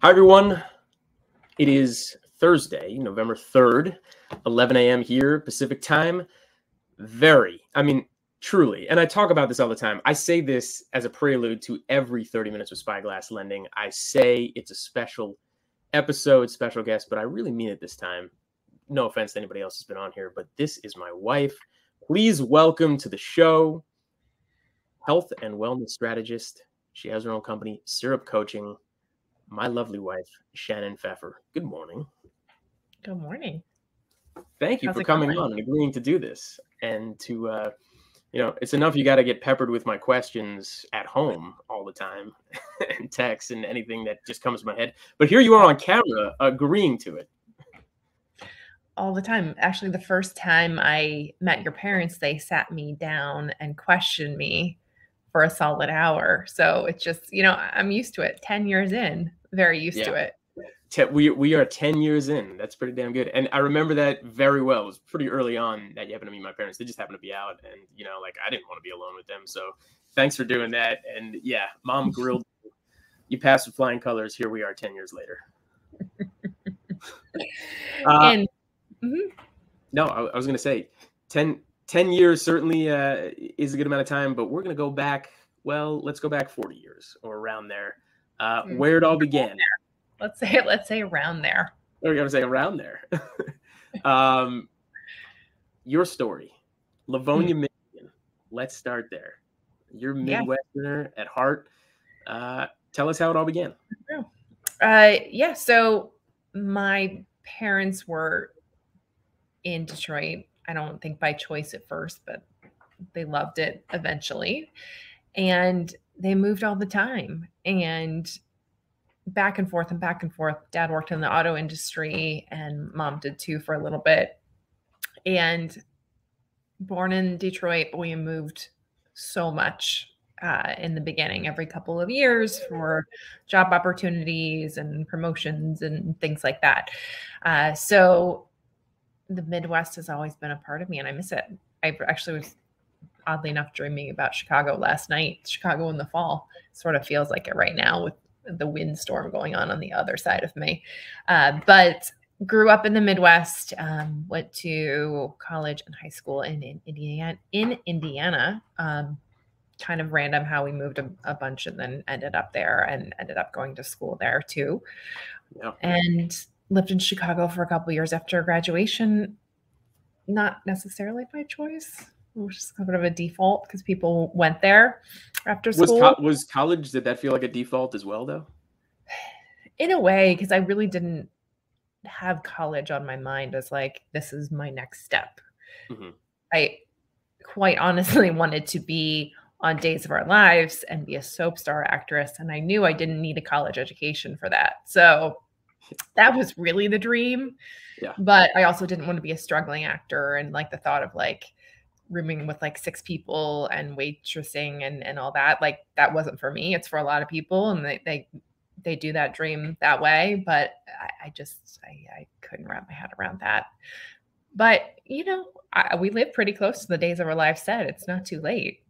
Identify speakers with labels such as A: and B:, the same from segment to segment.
A: Hi, everyone. It is Thursday, November 3rd, 11 a.m. here, Pacific time. Truly, and I talk about this all the time. I say this as a prelude to every 30 minutes with Spyglass Lending. I say it's a special episode, special guest, but I really mean it this time. No offense to anybody else who's been on here, but this is my wife. Please welcome to the show, health and wellness strategist. She has her own company, Syrup Coaching. My lovely wife, Shannon Pfeffer. Good morning.
B: Good morning.
A: Thank you for coming on and agreeing to do this. And to, it's enough you got to get peppered with my questions at home all the time and text and anything that just comes to my head. But here you are on camera agreeing to it.
B: All the time. Actually, the first time I met your parents, they sat me down and questioned me for a solid hour. So it's just, I'm used to it. 10 years in, very used to it.
A: We are 10 years in. That's pretty damn good. And I remember that very well. It was pretty early on that you happened to meet my parents. They just happened to be out, and I didn't want to be alone with them. So thanks for doing that. And yeah, mom grilled you passed with flying colors. Here we are 10 years later. No, I was going to say 10 years certainly is a good amount of time, but we're going to go back. Well, let's go back 40 years or around there. Where it all began.
B: Let's say around there.
A: We're going to say around there. Your story, Livonia, Michigan. Let's start there. You're Midwesterner at heart. Tell us how it all began.
B: So my parents were in Detroit. I don't think by choice at first, but they loved it eventually. And they moved all the time and back and forth. Dad worked in the auto industry and mom did too for a little bit. And born in Detroit, we moved so much in the beginning, every couple of years for job opportunities and promotions and things like that. So the Midwest has always been a part of me and I miss it. I actually was oddly enough dreaming about Chicago last night. Chicago in the fall sort of feels like it right now with the windstorm going on the other side of me. But grew up in the Midwest, went to college and high school in Indiana. Kind of random how we moved a bunch and then ended up there and ended up going to school there too.
A: Yeah.
B: And lived in Chicago for a couple of years after graduation, not necessarily by choice, which is kind of a default because people went there after school.
A: Was college, did that feel like a default as well, though?
B: In a way, because I really didn't have college on my mind as like, this is my next step. Mm-hmm. I quite honestly wanted to be on Days of Our Lives and be a soap star actress. And I knew I didn't need a college education for that. So that was really the dream.
A: Yeah.
B: But I also didn't want to be a struggling actor and like the thought of like rooming with like 6 people and waitressing and all that, like that wasn't for me. It's for a lot of people and they do that dream that way. But I couldn't wrap my head around that. But, we live pretty close to the Days of Our Lives set. It's not too late.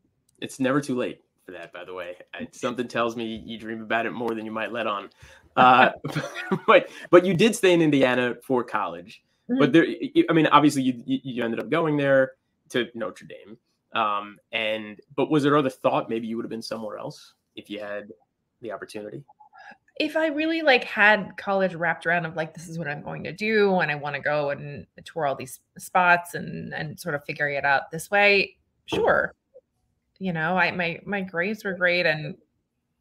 A: It's never too late for that, by the way. Something tells me you dream about it more than you might let on. But you did stay in Indiana for college. Mm-hmm. But there, obviously you ended up going there to Notre Dame. But was there other thought maybe you would have been somewhere else if you had the opportunity?
B: If I really had college wrapped around of like, this is what I'm going to do and I want to go and tour all these spots and sort of figuring it out this way, sure. My grades were great and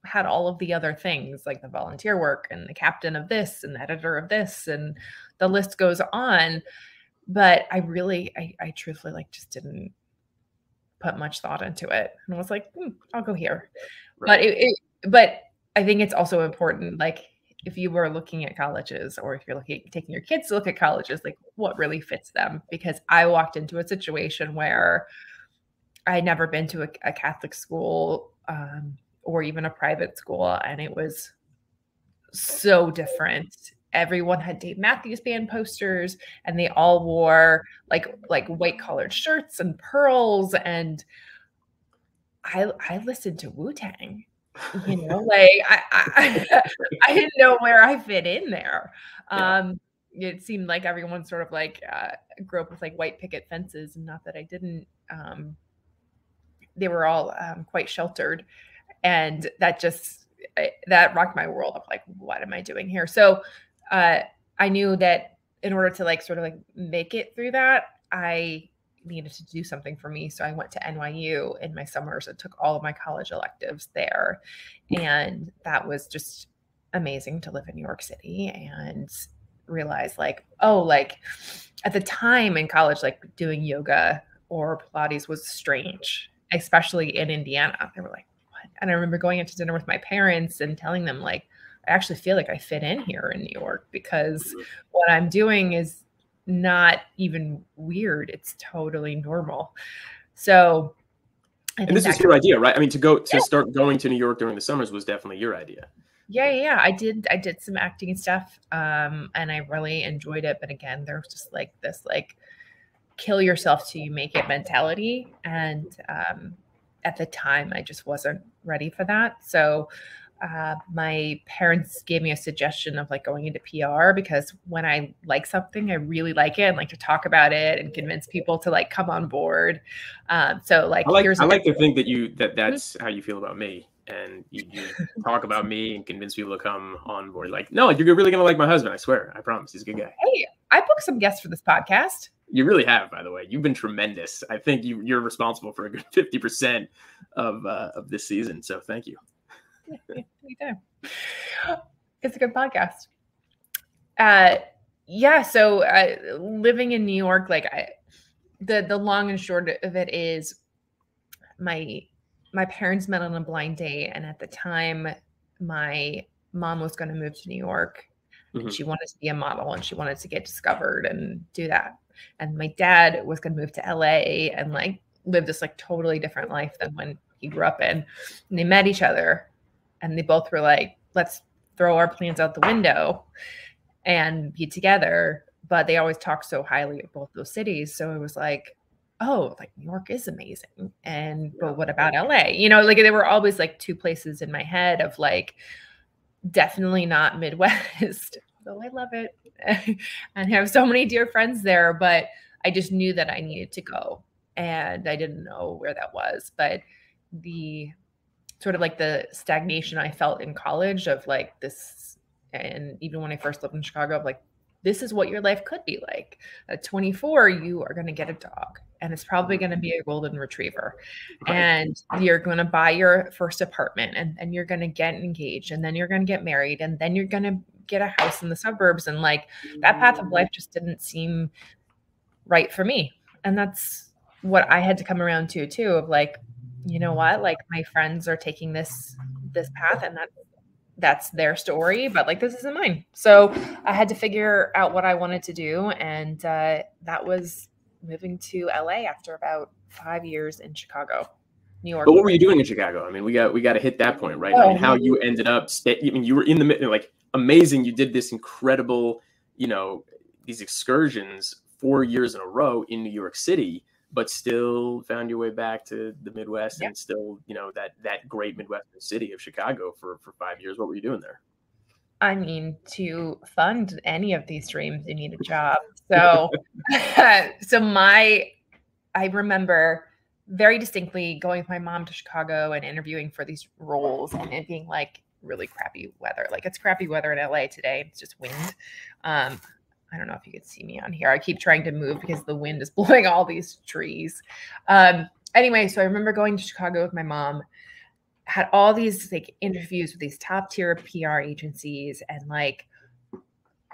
B: had all of the other things like the volunteer work and the captain of this and the editor of this and the list goes on. But I truthfully just didn't put much thought into it. And I was like, I'll go here. Right. But I think it's also important, like if you were looking at colleges or if you're taking your kids to look at colleges, like what really fits them. Because I walked into a situation where I'd never been to a Catholic school or even a private school. And it was so different. Everyone had Dave Matthews Band posters and they all wore like white collared shirts and pearls. And I listened to Wu-Tang like I didn't know where I fit in there.
A: Yeah.
B: It seemed like everyone sort of like grew up with like white picket fences, and not that I didn't. They were all quite sheltered, and that rocked my world of like, what am I doing here? So I knew that in order to like sort of like make it through that, I needed to do something for me. So I went to NYU in my summers and took all of my college electives there. And that was just amazing to live in New York City and realize like, oh, like at the time in college, like doing yoga or Pilates was strange, especially in Indiana. They were like, what? And I remember going out to dinner with my parents and telling them like, I actually feel like I fit in here in New York because what I'm doing is not even weird. It's totally normal. So
A: And this was your idea, right? I mean, to start going to New York during the summers was definitely your idea.
B: Yeah. I did some acting stuff. And I really enjoyed it. But again, there was just like this, like kill yourself till you make it mentality. And at the time I just wasn't ready for that. So my parents gave me a suggestion of like going into PR, because when I like something, I really like it and like to talk about it and convince people to like come on board. So like,
A: I like to think that that's how you feel about me, and you talk about me and convince people to come on board. Like, no, you're really gonna like my husband. I swear, I promise, he's a good guy.
B: Hey, I booked some guests for this podcast.
A: You really have, by the way. You've been tremendous. I think you're responsible for a good 50% of this season. So thank you.
B: We do. It's a good podcast. So living in New York, like the long and short of it is my parents met on a blind date, and at the time my mom was going to move to New York, and she wanted to be a model and she wanted to get discovered and do that. And my dad was going to move to LA and like live this like totally different life than when he grew up in. And they met each other. And they both were like, let's throw our plans out the window and be together. But they always talked so highly of both those cities. So it was like, oh, like New York is amazing. But what about LA? Like there were always like two places in my head of like, definitely not Midwest, though I love it and have so many dear friends there. But I just knew that I needed to go, and I didn't know where that was. But the sort of like the stagnation I felt in college of like this, and even when I first lived in Chicago, of like, this is what your life could be like. At 24, you are going to get a dog, and it's probably going to be a golden retriever. Right. And you're going to buy your first apartment, and you're going to get engaged, and then you're going to get married, and then you're going to get a house in the suburbs. And like that path of life just didn't seem right for me. And that's what I had to come around to too, of like, you know what, like my friends are taking this path, and that's their story, but like this isn't mine. So I had to figure out what I wanted to do, and that was moving to LA after about 5 years in Chicago, New York.
A: But what were you doing in Chicago? I mean, we got to hit that point, right? I mean, how you ended up I mean, you were in the middle, like amazing. You did this incredible, these excursions 4 years in a row in New York City, but still found your way back to the Midwest. And still, that great Midwestern city of Chicago for 5 years. What were you doing there?
B: I mean, to fund any of these dreams, you need a job. So, I remember very distinctly going with my mom to Chicago and interviewing for these roles, and it being like really crappy weather. Like it's crappy weather in LA today. It's just wind. I don't know if you could see me on here. I keep trying to move because the wind is blowing all these trees. Anyway, so I remember going to Chicago with my mom, had all these like interviews with these top tier PR agencies, and like,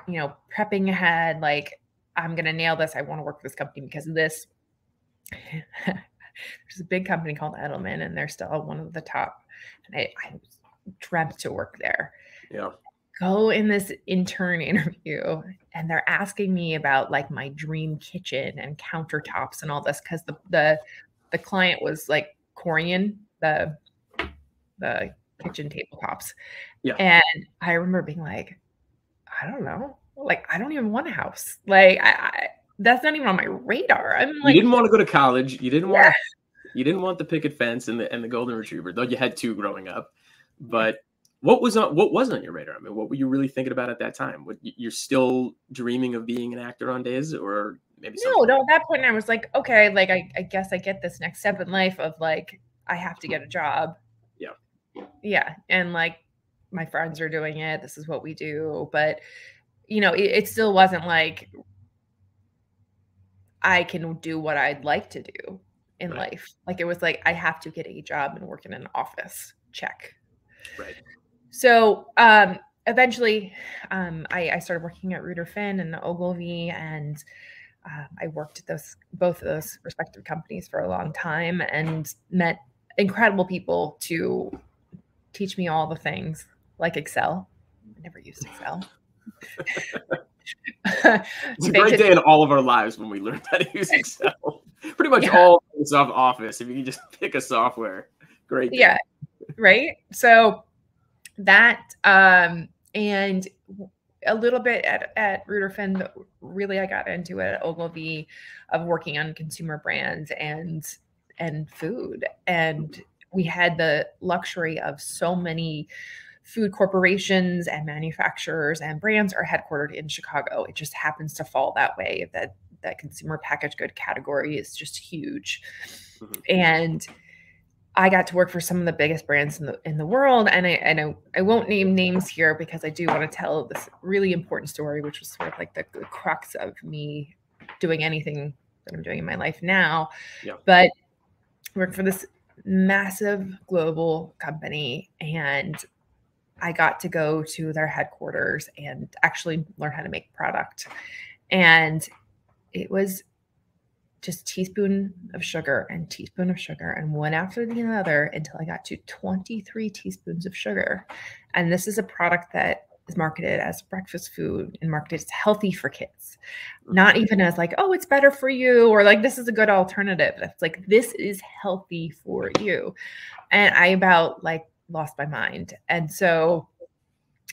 B: prepping ahead, like I'm going to nail this. I want to work for this company because of this. There's a big company called Edelman, and they're still one of the top. And I dreamt to work there.
A: Yeah.
B: Go in this intern interview, and they're asking me about like my dream kitchen and countertops and all this, because the client was like Korean, the kitchen tabletops. Yeah. And I remember being like, I don't know, like I don't even want a house. Like I that's not even on my radar. I'm like,
A: you didn't want to go to college. You didn't want the picket fence and the golden retriever, though you had two growing up. But what wasn't on your radar? I mean, what were you really thinking about at that time? You're still dreaming of being an actor on days, or maybe something?
B: No, at that point I was like, okay, like I guess I get this next step in life of like I have to get a job.
A: Yeah.
B: Yeah. And like my friends are doing it. This is what we do. But it still wasn't like I can do what I'd like to do in
A: Right.
B: life. Like it was like I have to get a job and work in an office. Check.
A: Right.
B: So eventually I started working at Reuter Finn and Ogilvy, and I worked at both of those respective companies for a long time and met incredible people to teach me all the things like Excel. I never used Excel.
A: It's a great day in all of our lives when we learn how to use Excel. Pretty much all Microsoft Office. If you can just pick a software, great day.
B: Yeah, right. So that and a little bit at Reuter Finn, but really I got into it at Ogilvy of working on consumer brands and food. And we had the luxury of so many food corporations and manufacturers and brands are headquartered in Chicago. It just happens to fall that way, that consumer packaged good category is just huge. Mm-hmm. And I got to work for some of the biggest brands in the world, and I won't name names here because I do want to tell this really important story, which was sort of like the crux of me doing anything that I'm doing in my life now. Yeah. But I worked for this massive global company, and I got to go to their headquarters and actually learn how to make product. And it was just teaspoon of sugar and one after the other until I got to 23 teaspoons of sugar. And this is a product that is marketed as breakfast food and marketed as healthy for kids. Not even as like, oh, it's better for you, or like, this is a good alternative. It's like, this is healthy for you. And I about like lost my mind. And so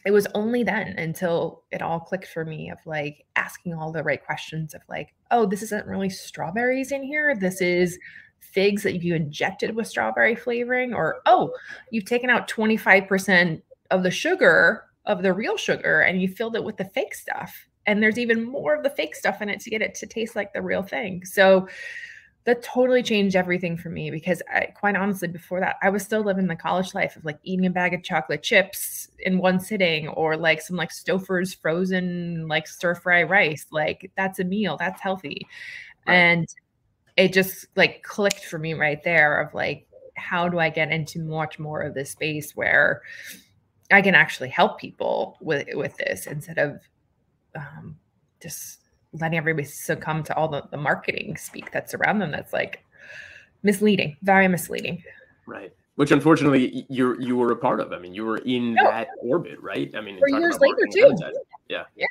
B: it was only then until it all clicked for me of like asking all the right questions of like, oh, this isn't really strawberries in here. This is figs that you injected with strawberry flavoring, or, oh, you've taken out 25% of the sugar of the real sugar and you filled it with the fake stuff. And there's even more of the fake stuff in it to get it to taste like the real thing. So that totally changed everything for me, because quite honestly, before that, I was still living the college life of like eating a bag of chocolate chips in one sitting, or like some like Stouffer's frozen like stir fry rice. Like that's a meal, that's healthy. Right. And it just like clicked for me right there of like, how do I get into much more of this space where I can actually help people with this instead of just letting everybody succumb to all the marketing speak that's around them. That's like misleading, very misleading.
A: Right. Which unfortunately you were a part of. I mean, you were in that orbit, right? I mean,
B: for years later too.
A: Yeah.
B: Yeah.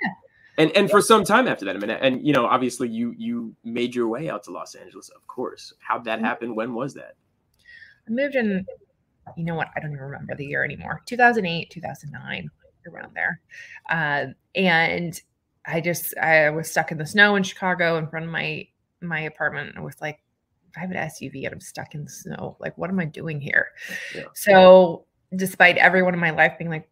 A: And for some time after that, I mean, and you know, obviously you made your way out to Los Angeles, of course. How'd that happen? When was that?
B: I moved in, you know what? I don't even remember the year anymore. 2008, 2009, around there. And I was stuck in the snow in Chicago in front of my apartment. I was like, if I have an SUV and I'm stuck in the snow, like, what am I doing here? Yeah. So despite everyone in my life being like,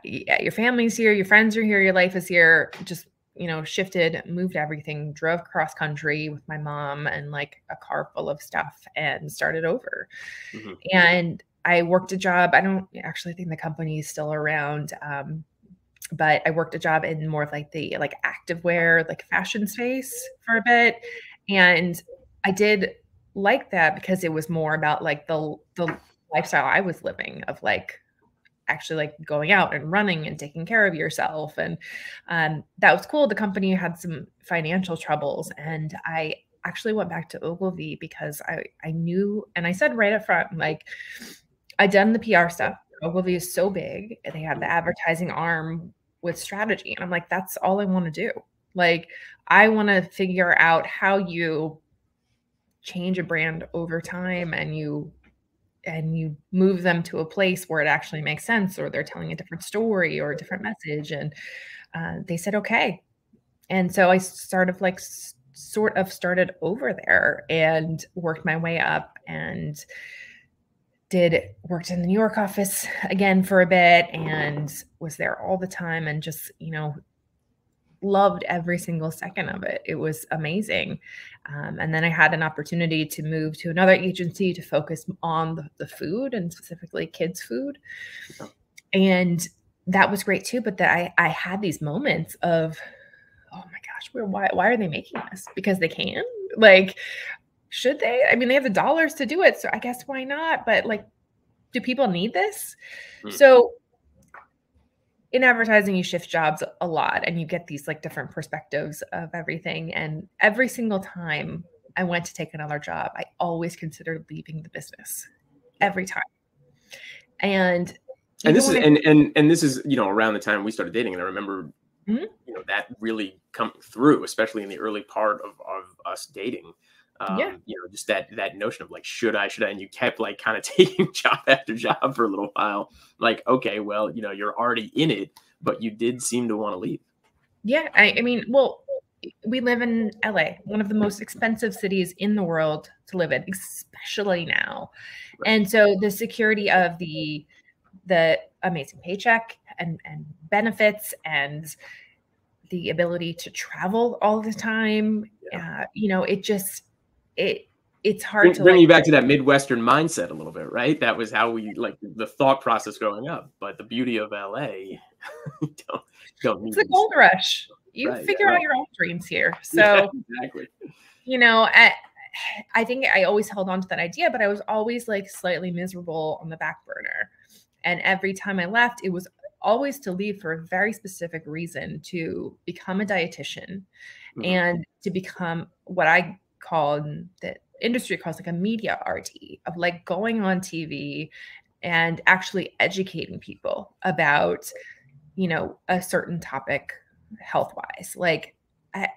B: yeah, your family's here, your friends are here, your life is here, just, shifted, moved everything, drove cross country with my mom and like a car full of stuff and started over. Mm-hmm. And I worked a job. I don't actually think the company is still around. But I worked a job in more of like the like activewear, like fashion space for a bit. And I did like that because it was more about like the lifestyle I was living of like actually like going out and running and taking care of yourself. And that was cool. The company had some financial troubles, and I actually went back to Ogilvy because I knew, and I said right up front, like, I'd done the PR stuff. Ogilvy is so big, and they have the advertising arm with strategy. And I'm like, that's all I want to do. Like, I want to figure out how you change a brand over time and you move them to a place where it actually makes sense, or they're telling a different story or a different message. And they said, okay. And so I sort of started over there and worked my way up. And worked in the New York office again for a bit and was there all the time and just, loved every single second of it. It was amazing. And then I had an opportunity to move to another agency to focus on the food and specifically kids' food. And that was great too. But that I had these moments of, oh my gosh, why are they making this? Because they can? Like, should they? I mean, they have the dollars to do it. So I guess why not? But like, do people need this? So in advertising, you shift jobs a lot and you get these like different perspectives of everything. And every single time I went to take another job, I always considered leaving the business every time. And
A: this is and this is, around the time we started dating. And I remember, that really coming through, especially in the early part of us dating. Just that notion of like, should I? And you kept like kind of taking job after job for a little while. Like, okay, well, you're already in it, but you did seem to want to leave.
B: Yeah. I mean, well, we live in LA, one of the most expensive cities in the world to live in, especially now. Right. And so the security of the amazing paycheck and benefits and the ability to travel all the time, it's hard to
A: bring you back to that Midwestern mindset a little bit, right? That was how we like the thought process growing up. But the beauty of LA, don't need
B: it's a gold rush. You figure out your own dreams here. So
A: yeah, exactly.
B: I think I always held on to that idea, but I was always like slightly miserable on the back burner. And every time I left, it was always to leave for a very specific reason, to become a dietitian and to become what I call, the industry calls like a media RT, of like going on TV and actually educating people about, a certain topic health wise. Like I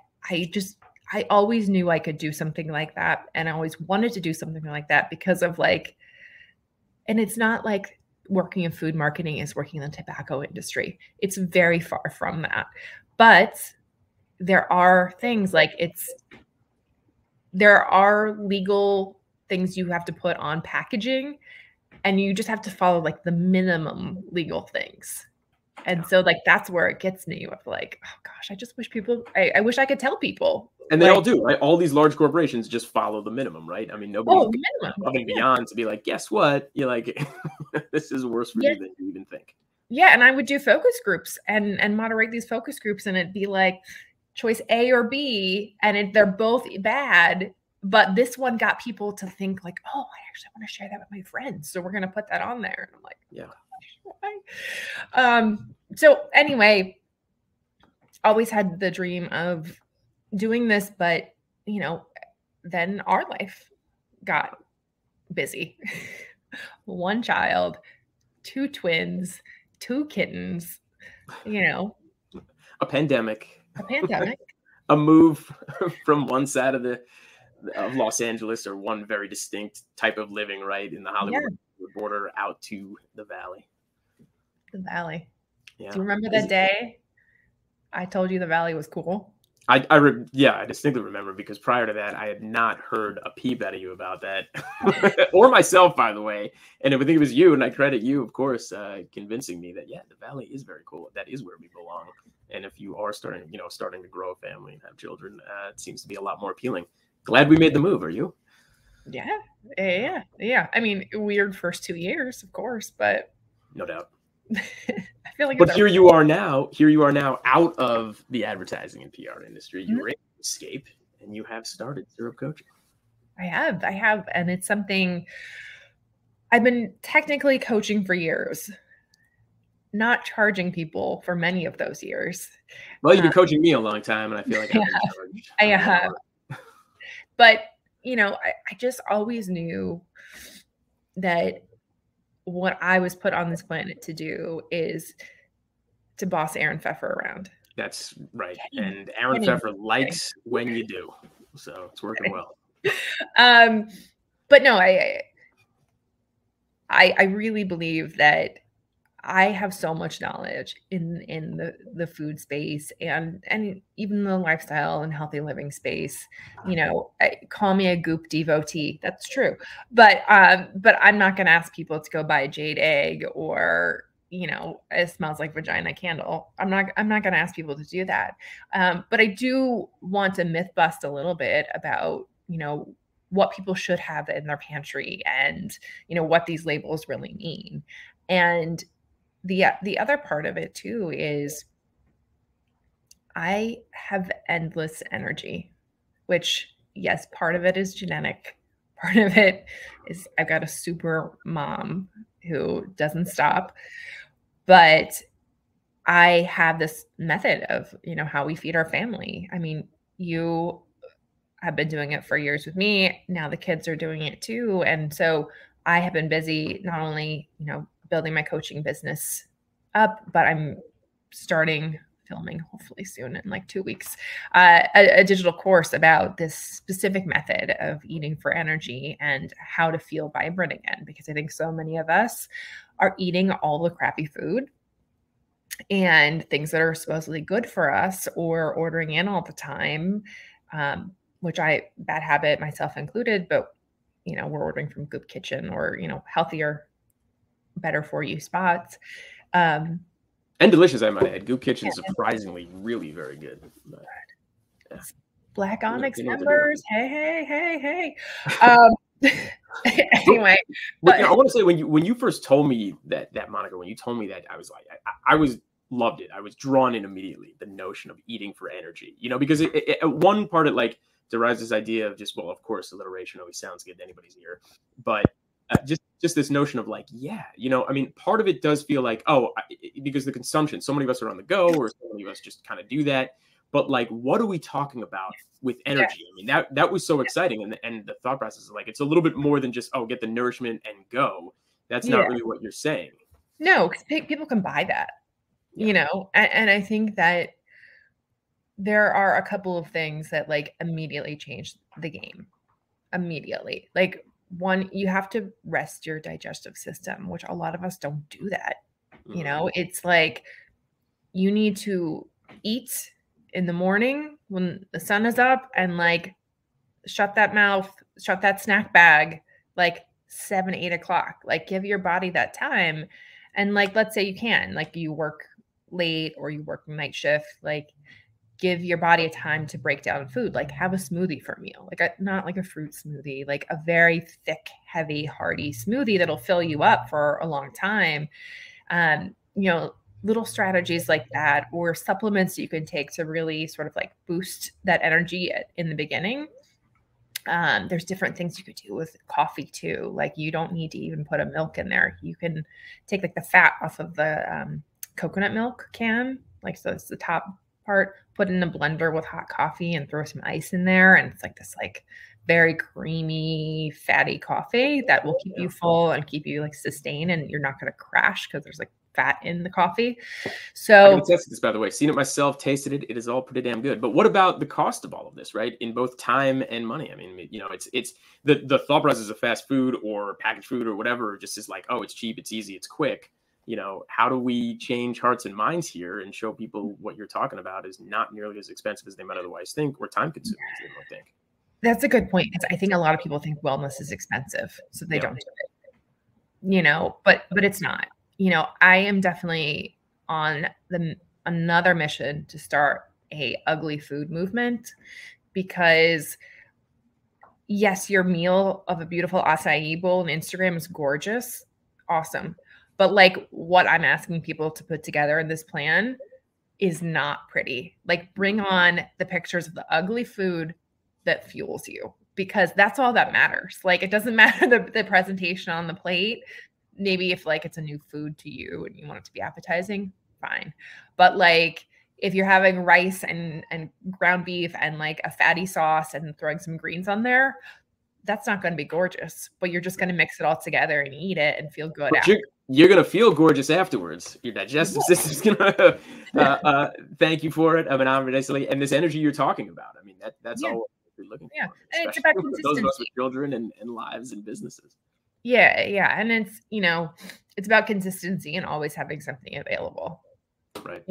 B: always knew I could do something like that. And I always wanted to do something like that because of like, and it's not like working in food marketing is working in the tobacco industry. It's very far from that. But there are things like there are legal things you have to put on packaging, and you just have to follow like the minimum legal things. And so like, that's where it gets me of like, oh gosh, I just wish I wish I could tell people.
A: And they all do, right? All these large corporations just follow the minimum, right? I mean, nobody's above and beyond to be like, guess what? You're like, this is worse for you than you even think.
B: Yeah. And I would do focus groups and moderate these focus groups. And it'd be like choice A or B, and they're both bad. But this one got people to think like, oh, I actually want to share that with my friends. So we're going to put that on there. And I'm like,
A: yeah.
B: So anyway, always had the dream of doing this, but then our life got busy. One child, 2 twins, 2 kittens,
A: a pandemic,
B: a
A: move from one side of Los Angeles, or one very distinct type of living, right, in the Hollywood border, out to the Valley.
B: The Valley.
A: Yeah.
B: Do you remember that day I told you the Valley was cool?
A: I distinctly remember, because prior to that, I had not heard a peep out of you about that, or myself, by the way. And I think it was you, and I credit you, of course, convincing me that, the Valley is very cool. That is where we belong. And if you are starting to grow a family and have children, it seems to be a lot more appealing. Glad we made the move. Are you?
B: Yeah. I mean, weird first 2 years, of course, but
A: no doubt.
B: I feel like,
A: but here you are now out of the advertising and PR industry. You were able to escape, and you have started Syrup Coaching.
B: I have, and it's something I've been technically coaching for years, not charging people for many of those years.
A: Well, you've been coaching me a long time, and I feel like I've been charged.
B: I have. But, I just always knew that what I was put on this planet to do is to boss Aaron Pfeffer around.
A: That's right. And Aaron Pfeffer likes when you do. So it's working well.
B: But no, I really believe that I have so much knowledge in the food space and even the lifestyle and healthy living space. You know, call me a Goop devotee. That's true. But I'm not going to ask people to go buy a jade egg or, you know, it smells like vagina candle. I'm not going to ask people to do that. But I do want to myth bust a little bit about, you know, what people should have in their pantry and, you know, what these labels really mean. And the other part of it too is I have endless energy, which, yes, part of it is genetic. Part of it is I've got a super mom who doesn't stop. But I have this method of, you know, how we feed our family. I mean, you have been doing it for years with me. Now the kids are doing it too. And so I have been busy not only, you know, building my coaching business up, but I'm starting filming hopefully soon in like 2 weeks, a digital course about this specific method of eating for energy and how to feel vibrant again. Because I think so many of us are eating all the crappy food and things that are supposedly good for us or ordering in all the time, which bad habit myself included, but you know, we're ordering from Goop Kitchen or, you know, healthier, better for you spots.
A: And delicious, I might add. Goop Kitchen is surprisingly really very good. But,
B: yeah. Black Onyx members. Hey. Anyway.
A: But, you know, I want to say when you first told me that moniker, when you told me that, I was like, I loved it. I was drawn in immediately, the notion of eating for energy, you know, because one part it like derives this idea of just, well, of course, alliteration always sounds good to anybody's ear, but just this notion of like, yeah, you know, I mean, part of it does feel like, because the consumption, so many of us are on the go, or so many of us just kind of do that. But like, what are we talking about with energy? Yeah. I mean, that was so exciting. And the thought process is like, it's a little bit more than just, get the nourishment and go. That's not really what you're saying.
B: No, because people can buy that, you know, and I think that there are a couple of things that like immediately change the game. Immediately. Like, one, you have to rest your digestive system, which a lot of us don't do that. You know, it's like you need to eat in the morning when the sun is up and like shut that mouth, shut that snack bag, like 7, 8 o'clock, like give your body that time. And like, let's say you can, like you work late or you work night shift, like give your body a time to break down food, like have a smoothie for a meal, like not like a fruit smoothie, like a very thick, heavy, hearty smoothie that'll fill you up for a long time. You know, little strategies like that, or supplements you can take to really sort of like boost that energy in the beginning. There's different things you could do with coffee too. Like you don't need to even put a milk in there. You can take like the fat off of the coconut milk can, like, so it's the top part, put in a blender with hot coffee and throw some ice in there. And it's like this like very creamy, fatty coffee that will keep you full and keep you like sustained, and you're not going to crash because there's like fat in the coffee. So
A: I tested this, by the way, seen it myself, tasted it. It is all pretty damn good. But what about the cost of all of this, right? In both time and money. I mean, you know, it's the thought process of fast food or packaged food or whatever just is like, oh, it's cheap, it's easy, it's quick. You know, how do we change hearts and minds here and show people what you're talking about is not nearly as expensive as they might otherwise think, or time consuming as they might think?
B: That's a good point, because I think a lot of people think wellness is expensive, so they don't do it. You know, but it's not. You know, I am definitely on another mission to start a ugly food movement, because yes, your meal of a beautiful acai bowl on Instagram is gorgeous, awesome. But like what I'm asking people to put together in this plan is not pretty. Like bring on the pictures of the ugly food that fuels you, because that's all that matters. Like it doesn't matter the presentation on the plate. Maybe if like it's a new food to you and you want it to be appetizing, fine. But like if you're having rice and ground beef and like a fatty sauce and throwing some greens on there, that's not going to be gorgeous, but you're just going to mix it all together and eat it and feel good.
A: You're going to feel gorgeous afterwards. Your digestive system's going to thank you for it. I mean, obviously, and this energy you're talking about. I mean, that's all we're looking for.
B: And it's about consistency.
A: Those of us with children and lives and businesses.
B: Yeah. Yeah. And it's, it's about consistency and always having something available.
A: Right.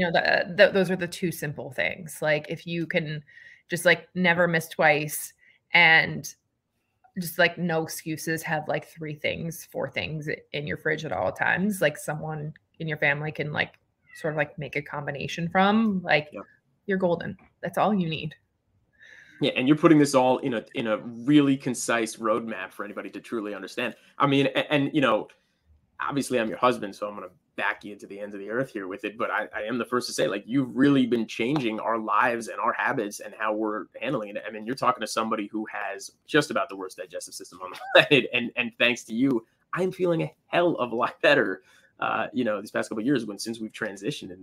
B: Those are the two simple things. Like if you can just like never miss twice and just like no excuses, have like 4 things in your fridge at all times, like someone in your family can like sort of like make a combination from, like, you're golden. That's all you need.
A: Yeah, and you're putting this all in a really concise roadmap for anybody to truly understand. I mean, and obviously I'm your husband, so I'm going to back you to the ends of the earth here with it. But I am the first to say, like, you've really been changing our lives and our habits and how we're handling it. I mean, you're talking to somebody who has just about the worst digestive system on the planet. And thanks to you, I'm feeling a hell of a lot better, these past couple of years since we've transitioned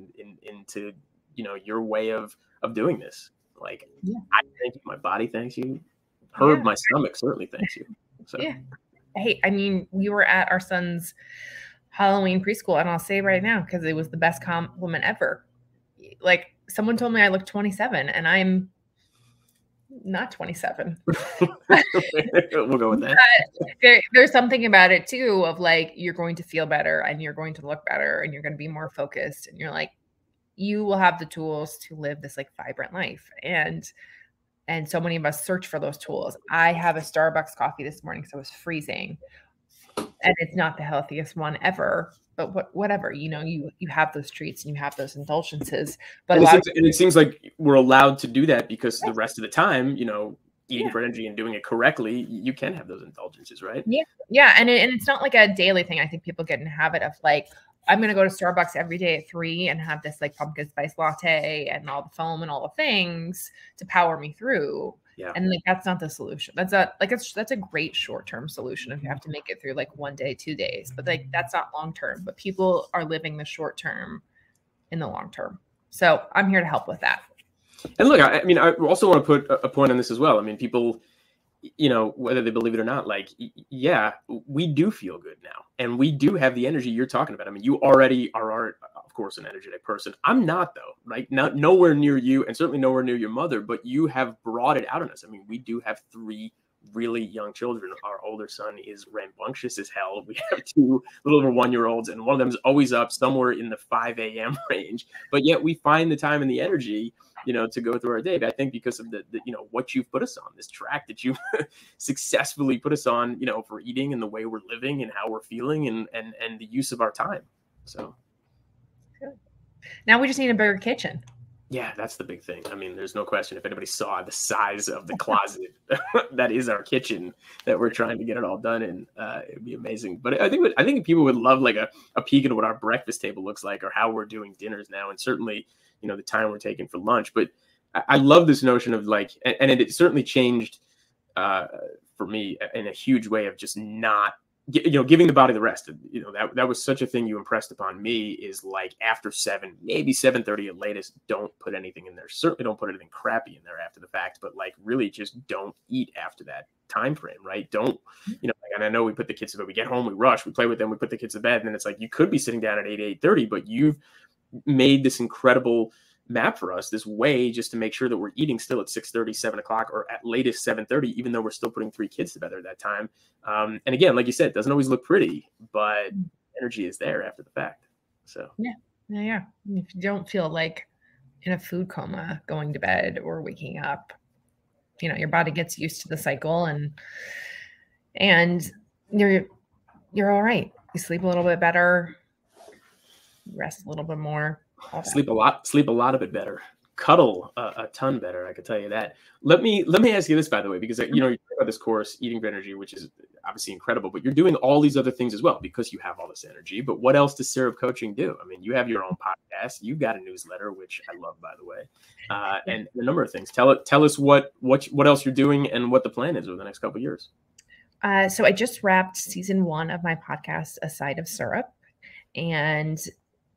A: into, your way of doing this. Like, I thank you. My body thanks you. My stomach certainly thanks you. So.
B: Yeah. Hey, I mean, we were at our son's Halloween preschool, and I'll say right now, because it was the best compliment ever. Like, someone told me I look 27, and I'm not 27.
A: We'll go with that.
B: There's something about it too, of like, you're going to feel better and you're going to look better and you're going to be more focused, and you're like, you will have the tools to live this like vibrant life. And so many of us search for those tools. I have a Starbucks coffee this morning, so it was freezing, and it's not the healthiest one ever, but whatever, you have those treats and you have those indulgences. But
A: it seems like we're allowed to do that because the rest of the time, eating for energy and doing it correctly, you can have those indulgences, right?
B: Yeah. Yeah. And it's not like a daily thing. I think people get in the habit of like, I'm going to go to Starbucks every day at 3 and have this like pumpkin spice latte and all the foam and all the things to power me through.
A: Yeah.
B: And like, that's not the solution. That's a great short-term solution if you have to make it through like 1 day, 2 days, but like, that's not long-term, but people are living the short-term in the long-term. So I'm here to help with that.
A: And look, I mean, I also want to put a point on this as well. I mean, people, whether they believe it or not, like, yeah, we do feel good now. And we do have the energy you're talking about. I mean, you already are, of course, an energetic person. I'm not, though, right? Nowhere near you, and certainly nowhere near your mother, but you have brought it out on us. I mean, we do have 3 really young children. Our older son is rambunctious as hell. We have 2 little over 1-year-olds, and one of them is always up somewhere in the 5 a.m. range. But yet we find the time and the energy to go through our day. But I think because of the what you've put us on, this track that you successfully put us on, for eating and the way we're living and how we're feeling and the use of our time. So
B: now we just need a bigger kitchen.
A: Yeah, that's the big thing. I mean, there's no question. If anybody saw the size of the closet that is our kitchen that we're trying to get it all done in, it'd be amazing. But I think people would love like a peek into what our breakfast table looks like or how we're doing dinners now, and certainly the time we're taking for lunch. But I love this notion of like, and it certainly changed for me in a huge way of just not, giving the body the rest. That was such a thing you impressed upon me, is like after 7, maybe 7:30 at latest, don't put anything in there. Certainly don't put anything crappy in there after the fact, but like really just don't eat after that time frame, right? Don't, and I know we put the kids to bed, we get home, we rush, we play with them, we put the kids to bed, and then it's like, you could be sitting down at 8:30, but you've made this incredible map for us, this way just to make sure that we're eating still at 6:30, 7 o'clock, or at latest 7:30, even though we're still putting 3 kids to bed at that time. And again, like you said, it doesn't always look pretty, but energy is there after the fact. So
B: yeah. If you don't feel like in a food coma going to bed or waking up, your body gets used to the cycle, and you're all right. You sleep a little bit better, rest a little bit more.
A: Sleep a lot of it better. Cuddle a ton better, I could tell you that. Let me ask you this, by the way, because you talk about this course, Eating for Energy, which is obviously incredible, but you're doing all these other things as well because you have all this energy. But what else does Syrup Coaching do? I mean, you have your own podcast, you've got a newsletter, which I love, by the way, and a number of things. Tell us what else you're doing and what the plan is over the next couple of years.
B: So I just wrapped season 1 of my podcast, A Side of Syrup, and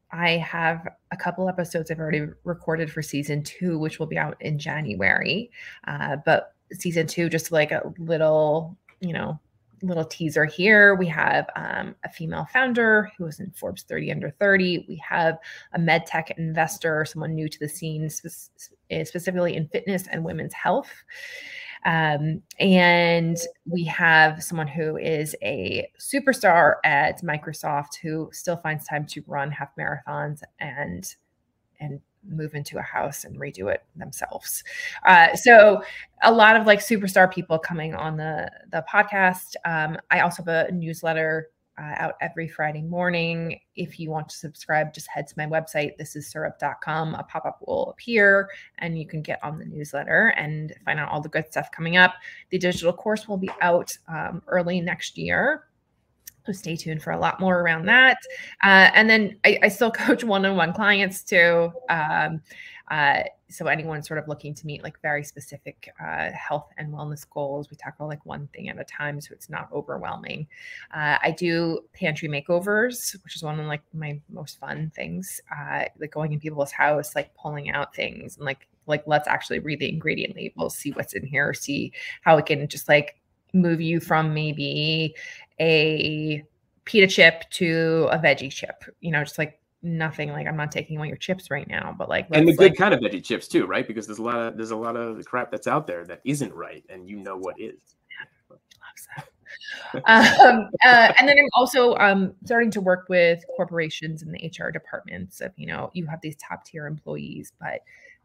B: I have a couple episodes I've already recorded for season 2, which will be out in January. But season 2, just like a little teaser here. We have a female founder who was in Forbes 30 Under 30. We have a med tech investor, someone new to the scene, specifically in fitness and women's health. And we have someone who is a superstar at Microsoft who still finds time to run half marathons and move into a house and redo it themselves. So a lot of like superstar people coming on the podcast. I also have a newsletter out every Friday morning. If you want to subscribe, just head to my website. This is syrup.com. A pop-up will appear and you can get on the newsletter and find out all the good stuff coming up. The digital course will be out early next year. So stay tuned for a lot more around that. And then I still coach one-on-one clients too. So anyone sort of looking to meet like very specific health and wellness goals, we tackle like one thing at a time so it's not overwhelming. I do pantry makeovers, which is one of like my most fun things, like going in people's house, like pulling out things and like let's actually read the ingredient labels, see what's in here, see how it can just like move you from maybe a pita chip to a veggie chip, just like nothing, like I'm not taking away your chips right now, but like,
A: and the good kind of veggie chips too, right? Because there's a lot of the crap that's out there that isn't right, and what is.
B: And then I'm also starting to work with corporations in the HR departments of, you have these top tier employees, but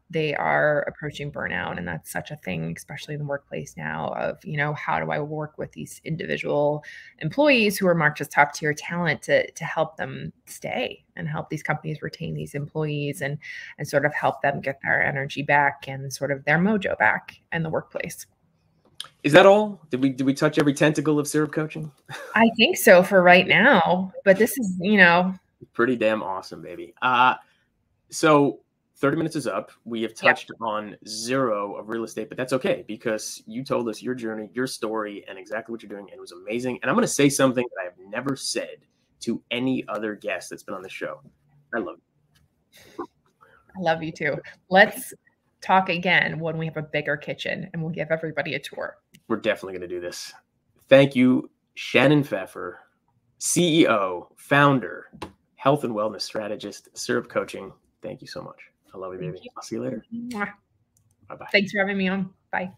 B: they are approaching burnout. And that's such a thing, especially in the workplace now of, how do I work with these individual employees who are marked as top tier talent to help them stay and help these companies retain these employees and sort of help them get their energy back and sort of their mojo back in the workplace.
A: Is that all? Did we touch every tentacle of syrup coaching?
B: I think so for right now, but this is,
A: pretty damn awesome, baby. So 30 minutes is up. We have touched on zero of real estate, but that's okay because you told us your journey, your story, and exactly what you're doing. And it was amazing. And I'm going to say something that I have never said to any other guest that's been on the show. I love you.
B: I love you too. Let's talk again when we have a bigger kitchen and we'll give everybody a tour.
A: We're definitely going to do this. Thank you, Shannon Pfeffer, CEO, founder, health and wellness strategist, syrup coaching. Thank you so much. I love you, baby. I'll see you later.
B: Bye-bye.
A: Bye-bye.
B: Thanks for having me on. Bye.